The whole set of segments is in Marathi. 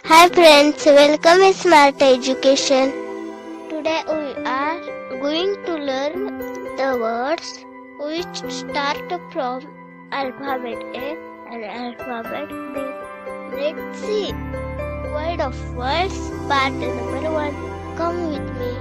Hi friends, welcome to Smart Education. Today we are going to learn the words which start from alphabet A and alphabet B. Let's see. Word of words, part number 1. Come with me.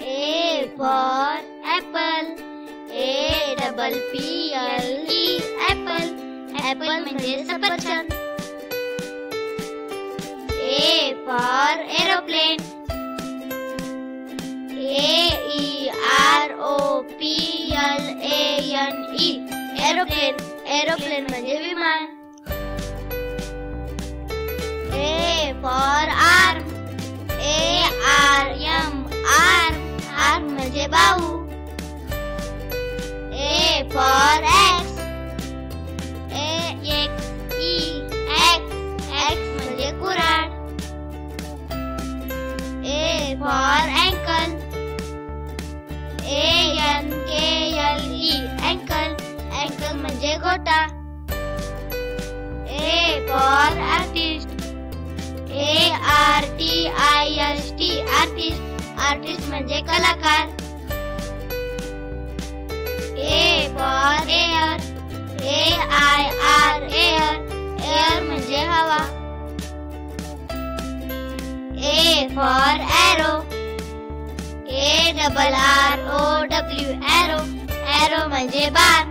A for apple. APPLE apple. Apple म्हणजे सफरचंद. A for aeroplane. AEROPLANE aeroplane. Aeroplane म्हणजे विमान. A for arm. ARM arm. Arm म्हणजे बाहू. A for X. AXE X. X म्हणजे कुऱ्हाड. A for ankle. ANKLE ankle. Ankle म्हणजे गोटा. A for artist. ARTIST artist. Artist म्हणजे कलाकार. A for air. AIR air. Air म्हणजे हवा. A for arrow. ARROW arrow. Arrow म्हणजे बाण.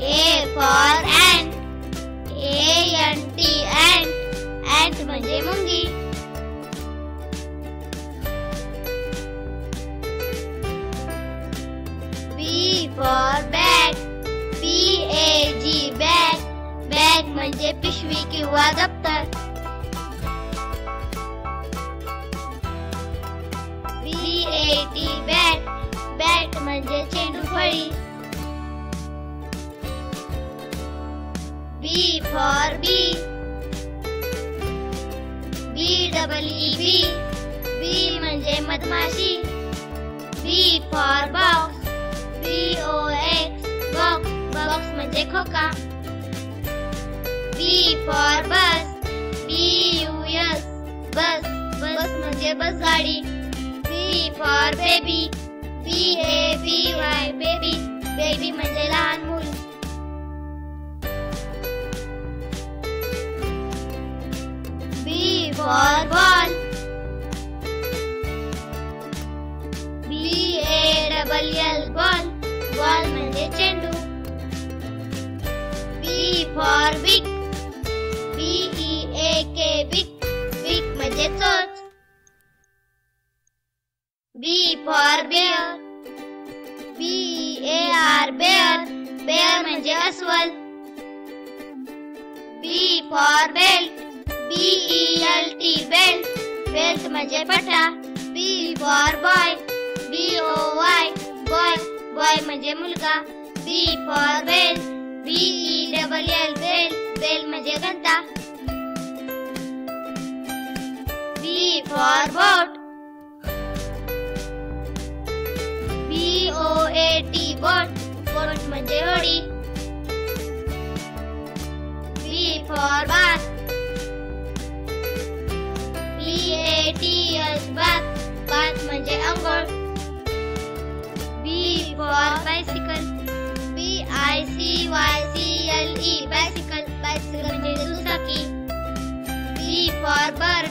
A for ant. ANT ant. Ant म्हणजे मुंगी. B for bag. BAG bag. Bag म्हणजे पिशवी किंवा दप्तर. BAT bat. Bat म्हणजे चेंडू फळी. B for bee. BEEB. Bee म्हणजे मधमाशी. B for box. BOX box. Box म्हणजे खोका. B for bus. BUS bus. Bus म्हणजे बस गाडी. B for baby. BABY baby. Baby म्हणजे लहान मूल. B for ball. BALL ball. Ball म्हणजे चेंडू. B for beak. BEAK beak. Beak म्हणजे चोच. B for bear. BEAR bear. Bear म्हणजे अस्वल. B for belt. BELT belt. Belt म्हणजे पट्टा. B for boy. BOY boy. Boy म्हणजे मुलगा. B for bell. BELL bell. Bell म्हणजे घंटा. B for boat. BOAT boat. Boat म्हणजे होडी. B for bath. BATH bath. Bath म्हणजे अंघोळ. B for bicycle. BICYCLE bicycle. Bicycle म्हणजे दुचाकी. B for bird.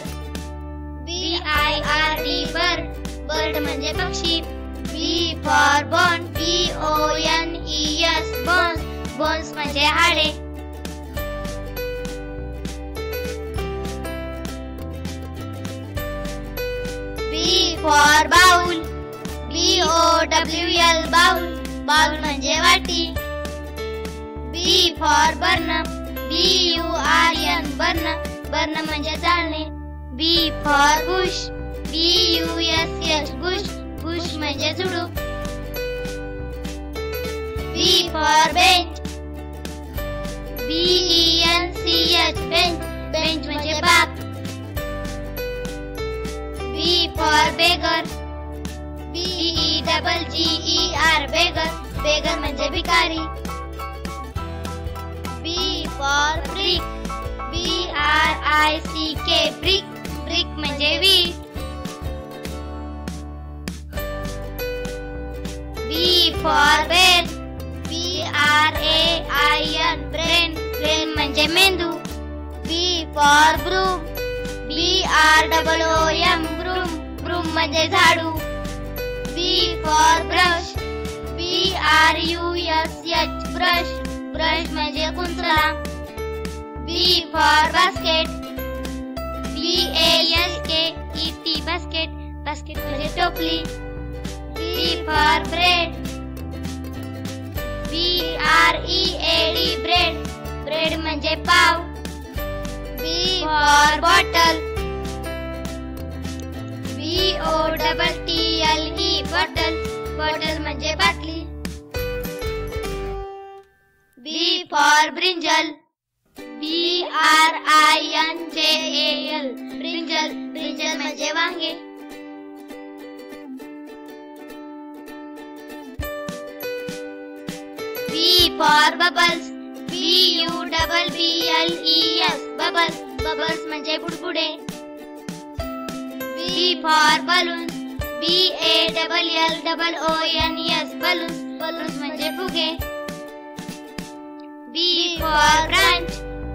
BIRD bird. Bird म्हणजे पक्षी. B for bone. BONES bones. Bones म्हणजे हाडे. B for bowl. BOWL BOWL bowl, bowl म्हणजे वाटी. B for burn, BURN burn, burn म्हणजे जाळणे. B for bush, BUSH bush, bush म्हणजे झुडूप. B for bench, BENCH bench, bench म्हणजे बाक. B for beggar, BEGGER beggar, beggar म्हणजे भिकारी. B for brick, BRICK brick, brick म्हणजे वीट. B for brain, BRAIN brain, brain म्हणजे मेंदू. B for broom, BROOM broom, broom म्हणजे झाडू. B for brush, BRUSH brush, brush म्हणजे कुंचला. B for basket, BASKET basket, basket म्हणजे टोपली. B for bread, BREAD bread, bread म्हणजे पाव. B for bottle, BOTTLE bottle, bottle म्हणजे बाटली. B for brinjal, BRINJAL brinjal, brinjal म्हणजे वांगे. B for bubbles, BUBBLES bubbles, bubbles म्हणजे बुडबुडे. B for balloons, BALLOONS balloons, balloons म्हणजे फुगे. B for branch,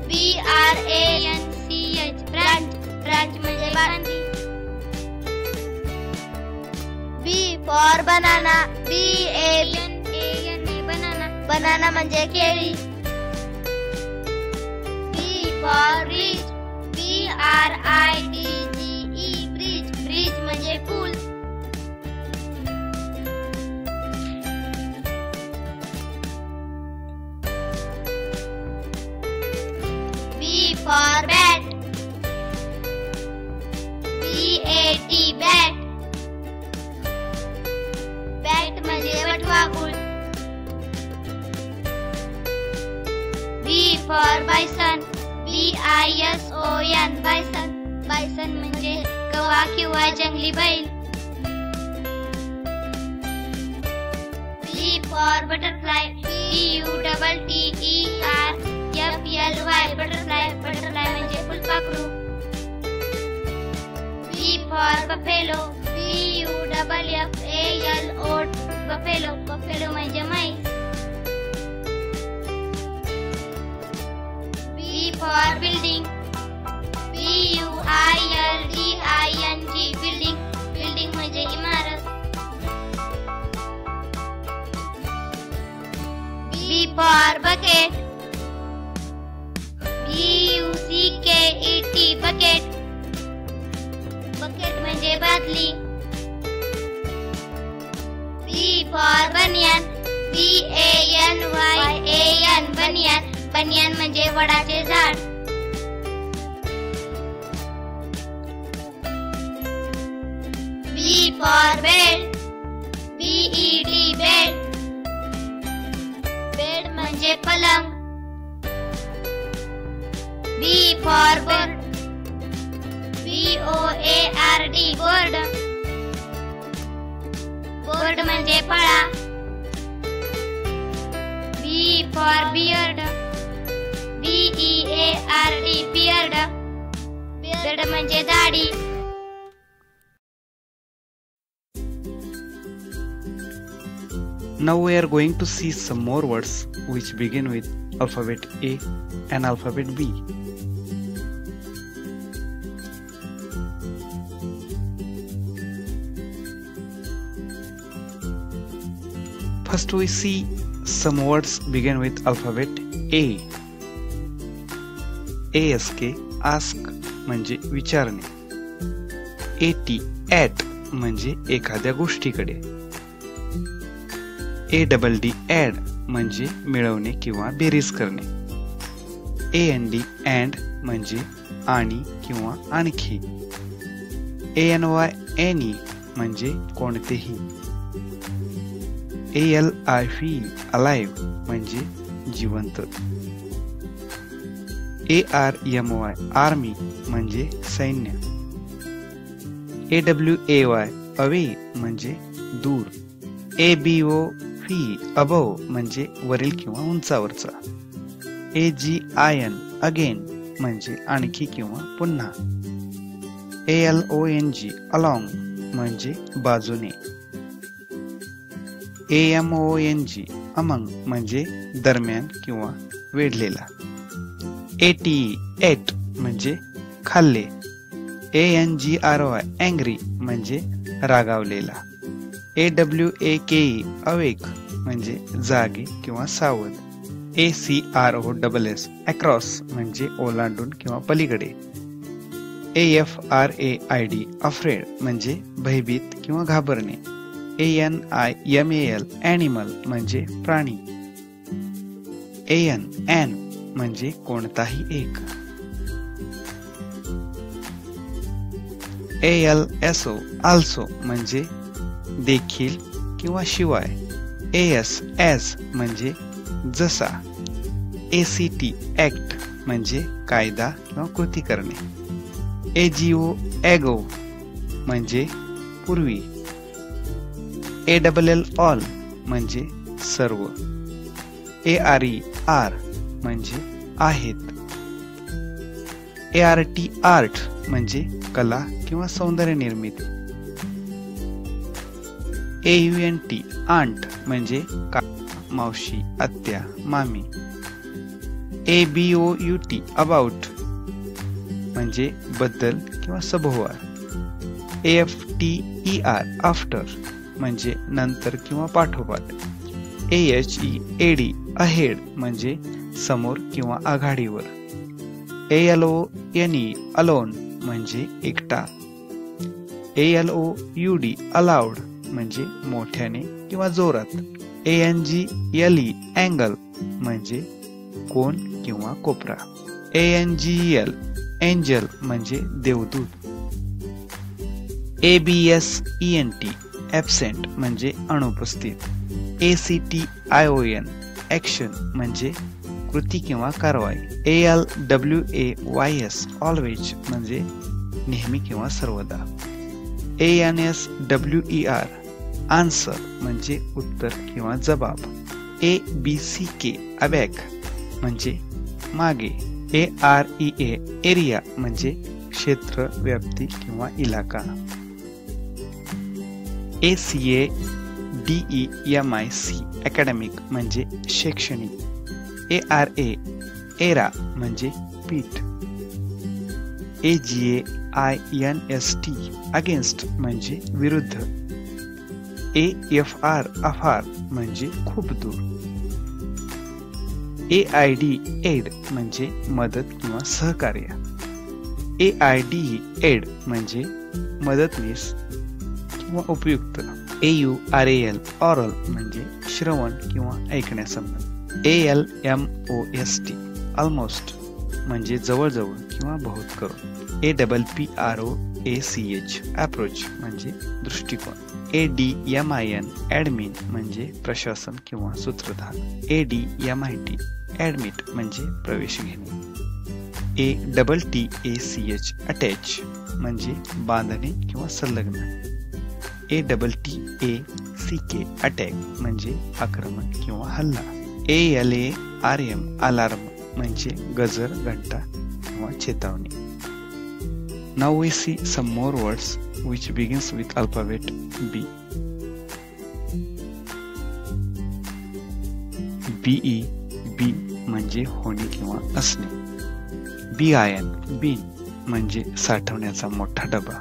BRANCH branch, branch म्हणजे बांधी. B for banana, BANANA banana, banana म्हणजे केळी. B for bridge, BRIDGE bridge, bridge म्हणजे पूल. B for bat, BAT bat, bat म्हणजे वटवाघूळ. B for bison, BISON bison, bison म्हणजे गवा किंवा जंगली बैल. B for butterfly, BUTTERFLY butterfly, butterfly म्हणजे फुलपाखरू. B for buffalo, BUFFALO buffalo, buffalo म्हणजे म्हैस. B for building, BUILDING building, building म्हणजे इमारत. B for bucket, BUCKET bucket, bucket म्हणजे बादली. B for banyan, BANYAN banyan, banyan म्हणजे वडाचे झाड. B for bed, BED bed, bed म्हणजे पलंग. B for board, BOARD board, board म्हणजे फळा. B for beard, BEARD beard, beard म्हणजे दाढी. Now we are going to see some more words which begin with alphabet A and alphabet B. First we see some words begin with alphabet A. ASK ask म्हणजे विचारणे. AT at म्हणजे एखाद्या गोष्टीकडे. ADD ॲड म्हणजे मिळवणे किंवा बेरीज करणे. AND अँड म्हणजे आणि किंवा आणखी. ANY एनी म्हणजे कोणतेही. ALI फील अलाइव्ह म्हणजे जिवंत. ARMY आर्मी म्हणजे सैन्य. AWAY अवे म्हणजे दूर. ABO फी अबव म्हणजे वरील किंवा उंचावरचा. AGIN अगेन म्हणजे आणखी किंवा पुन्हा. ALONG अलॉंग म्हणजे बाजूने. AMONG अमंग म्हणजे दरम्यान किंवा वेढलेला. ATE एट म्हणजे खाल्ले. ANGRY अँग्री म्हणजे रागावलेला. AWAKE अवेक म्हणजे जागे किंवा सावध. ACROSS अक्रॉस म्हणजे ओलांडून किंवा पलीकडे. AFRAID अफ्रेड म्हणजे भयभीत किंवा घाबरणे. ANIMAL ॲनिमल म्हणजे प्राणी. AN म्हणजे कोणताही एक. ALSO आल्सो म्हणजे देखील किंवा शिवाय. AS ॲज म्हणजे जसा. ACT ॲक्ट म्हणजे कायदा किंवा कृती करणे. AGO ॲगो म्हणजे पूर्वी. ALL ऑल म्हणजे सर्व. ARE आर म्हणजे आहेत. ART आर्ट म्हणजे कला किंवा सौंदर्य निर्मिती. AUNT आंट म्हणजे मावशी, आत्या, मामी. ABOUT अबाउट म्हणजे बद्दल किंवा सभोवार. AFTER आफ्टर म्हणजे नंतर किंवा पाठोपाठ. AHEAD अहेड म्हणजे समोर किंवा आघाडीवर. ALONE अलोन म्हणजे एकटा. ALOUD अलाउड म्हणजे मोठ्याने किंवा जोरात. ANGLE अँगल म्हणजे कोन किंवा कोपरा. ANGEL एंजल म्हणजे देवदूत. ABSENT ॲब्सेंट म्हणजे अनुपस्थित. ACTION ॲक्शन म्हणजे कृती किंवा कारवाई. ALWAYS ऑलवेज म्हणजे नेहमी किंवा सर्वदा. ANSWER आन्सर म्हणजे उत्तर किंवा जबाब. ABCK अबॅक म्हणजे मागे. AREA एरिया म्हणजे क्षेत्र, व्याप्ती किंवा इलाका. ACADEMIC अकॅडमिक म्हणजे शैक्षणिक. ARA एरा म्हणजे पीठ. AGAINST अगेन्स्ट म्हणजे विरुद्ध. AFR अफार म्हणजे खूप दूर. AID एड म्हणजे मदत किंवा सहकार्य. AIDE एड म्हणजे मदतनीस किंवा उपयुक्त. AURAL ऑरल म्हणजे श्रवण किंवा ऐकण्यासंबंध. ALMOST ऑलमोस्ट म्हणजे जवळजवळ किंवा बहुत करून. APPROACH अप्रोच म्हणजे दृष्टिकोन. ADMIN ॲडमिन म्हणजे प्रशासन किंवा सूत्रधार. ADMIT ॲडमिट म्हणजे प्रवेश घेणे. ATTACH अटॅच म्हणजे बांधणे किंवा संलग्न. ATTACK अटॅक म्हणजे आक्रमण किंवा हल्ला. ALARM अलार्म म्हणजे गजर, घंटा किंवा चेतावणी. Now we see some more words which begins with alphabet B. BE बी म्हणजे होणे किंवा असणे. BIN बीन म्हणजे साठवण्याचा मोठा डबा.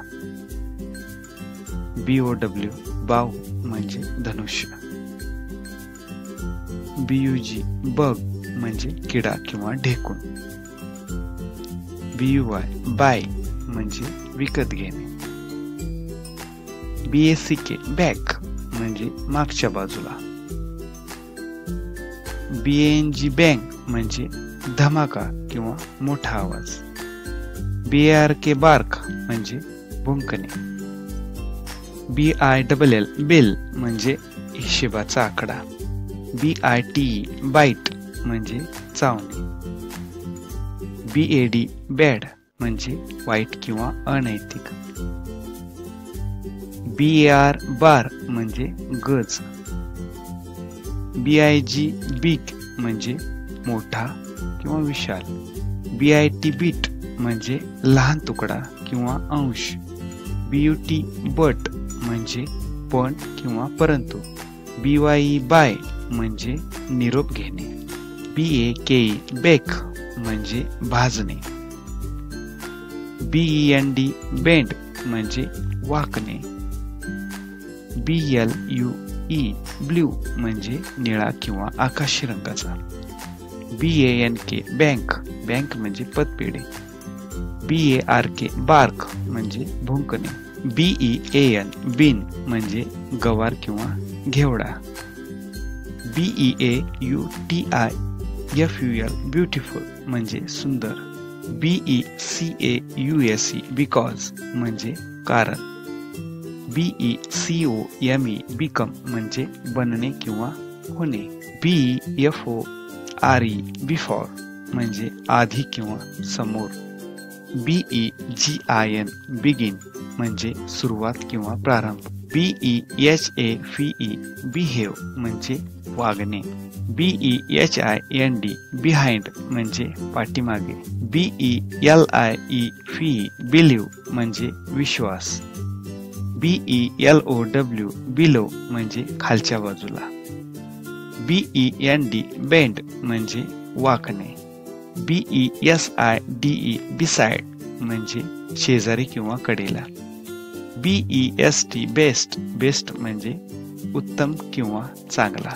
BOW बाव म्हणजे धनुष्य. BUG बग म्हणजे किडा किंवा ढेकूण. BUY बाय म्हणजे विकत घेणे. BACK बॅक म्हणजे मागच्या बाजूला. BANG बँग म्हणजे धमाका किंवा मोठा आवाज. BARK बार्क म्हणजे भुंकणे. BILL बिल म्हणजे हिशेबाचा आकडा. BITE बाईट म्हणजे चावणे. BAD बॅड म्हणजे वाईट किंवा अनैतिक. BAR बार म्हणजे गज. BIG बिग म्हणजे मोठा किंवा विशाल. BIT बीट म्हणजे लहान तुकडा किंवा अंश. BUT बट म्हणजे पण किंवा परंतु. BYE बाय म्हणजे निरोप घेणे. BAKE बेक म्हणजे भाजणे. BEND बेंड म्हणजे वाकणे. BLUE ब्ल्यू म्हणजे निळा किंवा आकाशी रंगाचा. BANK बँक बँक म्हणजे पतपेढे. BARK बार्क म्हणजे भुंकणे. BEAN बीन म्हणजे गवार किंवा घेवडा. BEAUTIFUL ब्युटिफुल म्हणजे सुंदर. BECAUSE बिकॉज म्हणजे कारण. BECOME बिकम म्हणजे बनणे किंवा होणे. BFORE बिफोर म्हणजे आधी किंवा समोर. BEGIN बिगिन म्हणजे सुरुवात किंवा प्रारंभ. BEHAVE बिहेव म्हणजे वागणे. BEHIND बिहाइंड म्हणजे पाठीमागे. BELIEVE बिलीव म्हणजे विश्वास. BELOW बिलो म्हणजे खालच्या बाजूला. BEND बेंड म्हणजे वाकणे. BESIDE बिसाइड म्हणजे शेजारी किंवा कडेला. BEST बेस्ट बेस्ट म्हणजे उत्तम किंवा चांगला.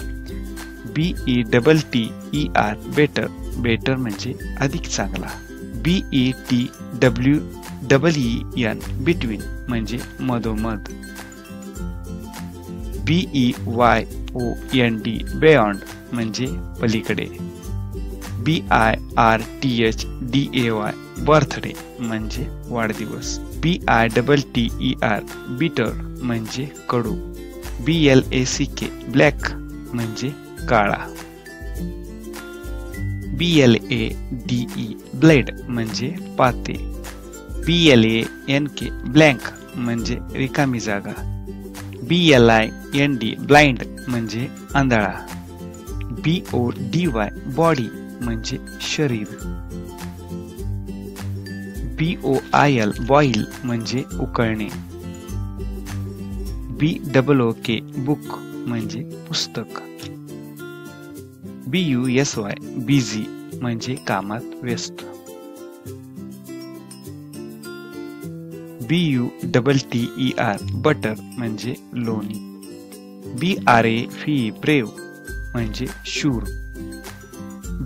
BETTER बेटर बेटर म्हणजे अधिक चांगला. BETWEEN बिटवीन म्हणजे मधोमध. BEYOND बियॉन्ड म्हणजे पलीकडे. BIRTHDAY बर्थडे म्हणजे वाढदिवस. BITTER बिटर म्हणजे कडू. BLACK ब्लॅक म्हणजे काळा. BLADE ब्लेड म्हणजे पाते. BLANK ब्लँक म्हणजे रिकामी जागा. BLIND ब्लाइंड म्हणजे आंधळा. BODY बॉडी म्हणजे शरीर. BOIL बॉईल म्हणजे उकळणे. BOOK बुक म्हणजे पुस्तक. BUSY बिझी म्हणजे कामात व्यस्त. BUTTER बटर म्हणजे लोणी. BRAVE ब्रेव म्हणजे शूर.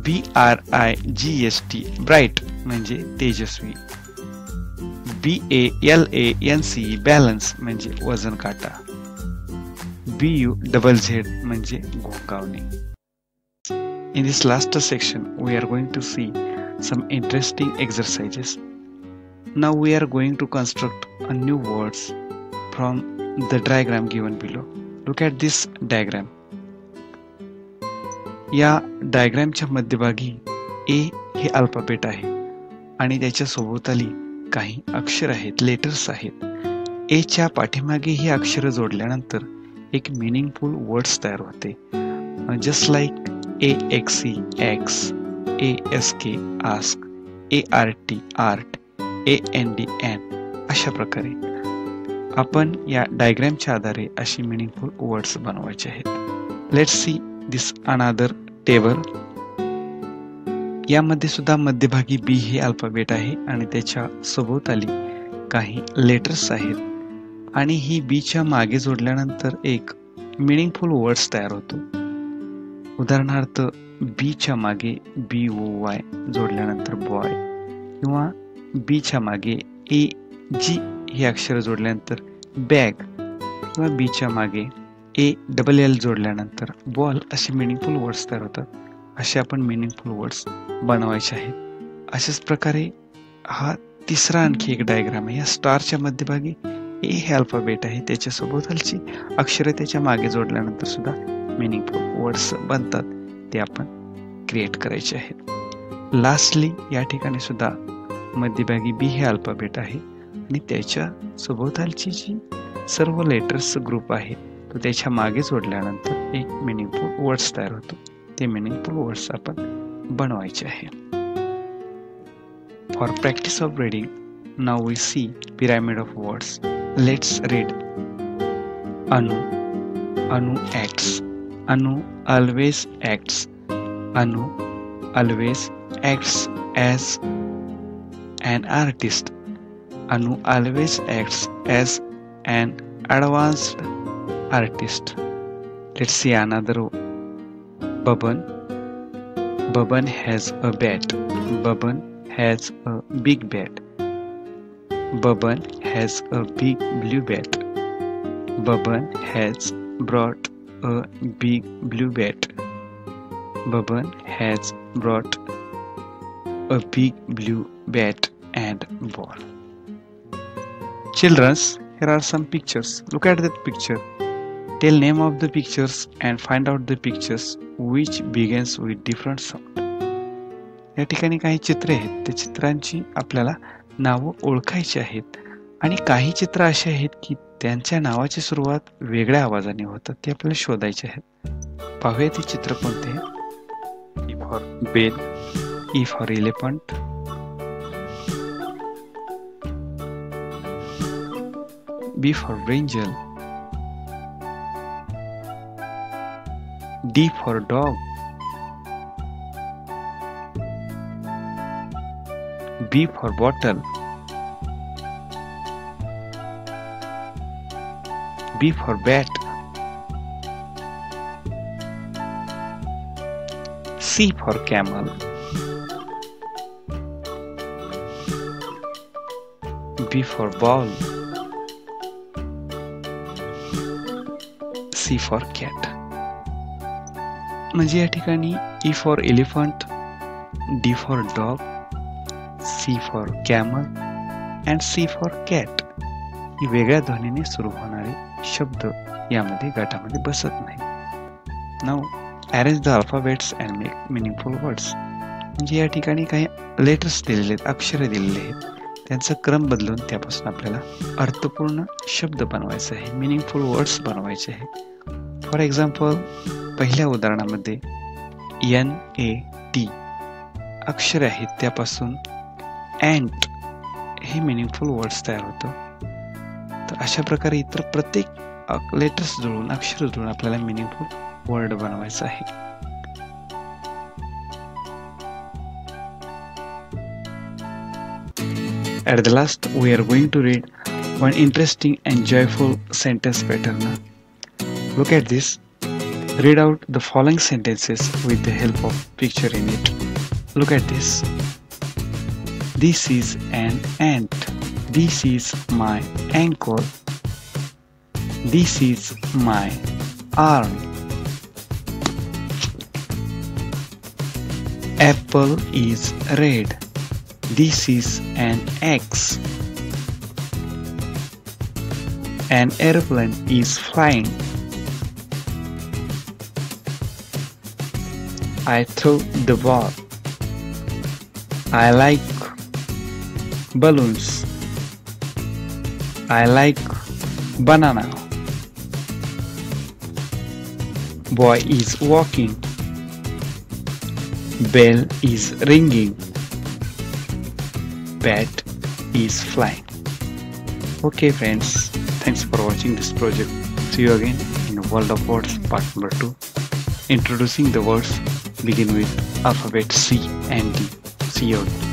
BRIGST ब्राईट म्हणजे तेजस्वी. BALANCE बॅलन्स म्हणजे वजन काटा. BUZZ म्हणजे घोंगावणे. In this last section, we are going to see some interesting exercises. Now we are going to construct a new words from the diagram given below. Look at this diagram. या डायग्रामच्या मध्यभागी A हे अल्फाबेट आहे आणि त्याच्या सभोवताली काही अक्षर आहेत, लेटर्स आहेत. A च्या पाठीमागे ही अक्षरे जोडल्यानंतर एक मीनिंगफुल वर्ड्स तयार होते. Just like AXE X, ASK ask, ART art, AND N अशा प्रकारे आपण या डायग्रामच्या आधारे अशी मीनिंगफुल वर्ड्स बनवायचे आहेत. Let's see this another table. यामध्ये सुद्धा मध्यभागी B हे अल्फाबेट आहे आणि त्याच्या सभोवताली काही लेटर्स आहेत आणि ही B च्या मागे जोडल्यानंतर एक मीनिंगफुल वर्ड्स तयार होतो. उदाहरणार्थ B च्या मागे BOY जोडल्यानंतर बॉय किंवा B च्या मागे AG हे अक्षर जोडल्यानंतर बॅग किंवा B च्या मागे ALL जोडल्यानंतर बॉल असे मीनिंगफुल वर्ड्स तयार होतात. असे आपण मिनिंगफुल वर्ड्स बनवायचे आहेत. अशाच प्रकारे हा तिसरा आणखी एक डायग्राम आहे. या स्टारच्या मध्यभागी ए हे अल्फाबेट आहे, त्याच्या सभोवतालची अक्षरे त्याच्या मागे जोडल्यानंतर सुद्धा मिनिंगफुल वर्ड्स बनतात, ते आपण क्रिएट करायचे आहेत. लास्टली या ठिकाणी सुद्धा मध्यभागी बी हे अल्फाबेट आहे आणि त्याच्या सभोवतालची जी सर्व लेटर्स ग्रुप आहे तो त्याच्या मागे जोडल्यानंतर एक मिनिंगफुल वर्ड्स तयार होतो. ते मिनिंगफुल वर्ड्स आपण बनवायचे आहे. For practice of reading, now we see pyramid of words. Let's read. Anu. Anu acts. Anu always acts. Anu always acts as an artist. Anu always acts as an advanced artist. Let's see another. Baban. Baban has a bat. Baban has a big bat. Baban has a big blue bat. Baban has brought a big blue bat. Baban has brought a big blue bat and ball. Children, here are some pictures. Look at that picture. Tell name of the pictures and find out the pictures which begins with different sound. या ठिकाणी काही चित्रे आहेत, त्या चित्रांची आपल्याला नावं ओळखायची आहेत आणि काही चित्र असे आहेत की त्यांच्या नावाची सुरुवात वेगळ्या आवाजाने होतात, ते आपल्याला शोधायचे आहेत. पाहूया ती चित्र कोणते. E for bell, E for elephant, B for angel, D for dog, B for bottle, B for bat, C for camel, B for ball, C for cat. म्हणजे या ठिकाणी E for elephant, D for dog, C for camel and C for cat ही वेगळ्या ध्वनीने सुरू होणारे शब्द यामध्ये गटामध्ये बसत नाही. Now arrange the alphabets and make meaningful words. म्हणजे या ठिकाणी काही लेटर्स दिलेले आहेत, अक्षरे दिलेले आहेत, त्यांचा क्रम बदलून त्यापासून आपल्याला अर्थपूर्ण शब्द बनवायचा आहे, मिनिंगफुल वर्ड्स बनवायचे आहे. फॉर एक्झाम्पल, पहिल्या उदाहरणामध्ये NAT अक्षरे आहेत, त्यापासून अँट हे मिनिंगफुल वर्ड्स तयार होतं. तर अशा प्रकारे इतर प्रत्येक लेटर्स जुळून, अक्षर जुळून आपल्याला मिनिंगफुल वर्ड बनवायचं आहे. At the last, we are going to read one interesting and joyful sentence pattern. Look at this. Read out the following sentences with the help of picture in it. Look at this. This is an ant. This is my ankle. This is my arm. Apple is red. This is an X. An airplane is flying. I threw the ball. I like balloons. I like banana. Boy is walking. Bell is ringing. Bat is flying. Okay friends, thanks for watching this project. See you again in World of Words part number 2. Introducing the words begin with alphabet C and D. See you again.